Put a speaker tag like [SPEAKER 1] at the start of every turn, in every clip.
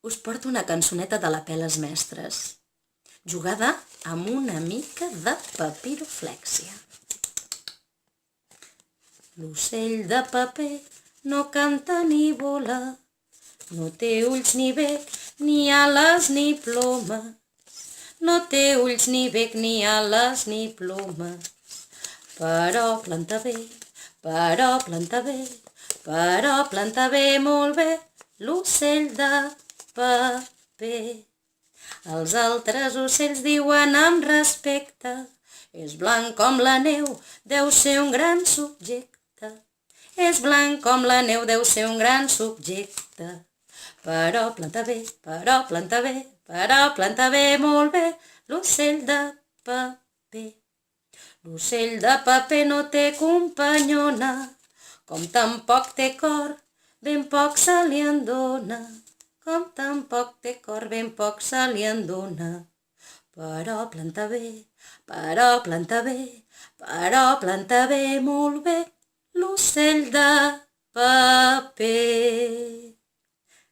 [SPEAKER 1] us porto una cançoneta de la Peles Mestres, jugada amb una mica de papiroflèxia. L'ocell de paper no canta ni vola, no té ulls ni bec, ni ales ni plomes. No té ulls ni bec, ni ales ni plomes. Però planta bé, però planta bé, però planta bé, molt bé, l'ocell de paper. Els altres ocells diuen amb respecte: és blanc com la neu, deu ser un gran subjecte. És blanc com la neu, deu ser un gran subjecte. Però planta bé, però planta bé, però planta bé, molt bé, l'ocell de paper. L'ocell de paper no té companyona, com tampoc té cor, ben poc se li en dona. Com tampoc té cor, ben poc se li en dona. Però planta bé, però planta bé, però planta bé, molt bé, l'ocell de paper.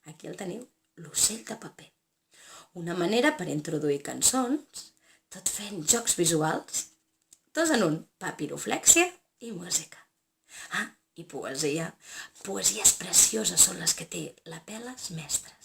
[SPEAKER 1] Aquí el teniu, l'ocell de paper. Una manera per introduir cançons, tot fent jocs visuals, dos en un, papiroflèxia i música. Ah, i poesia. Poesies precioses són les que té la Peles Mestres.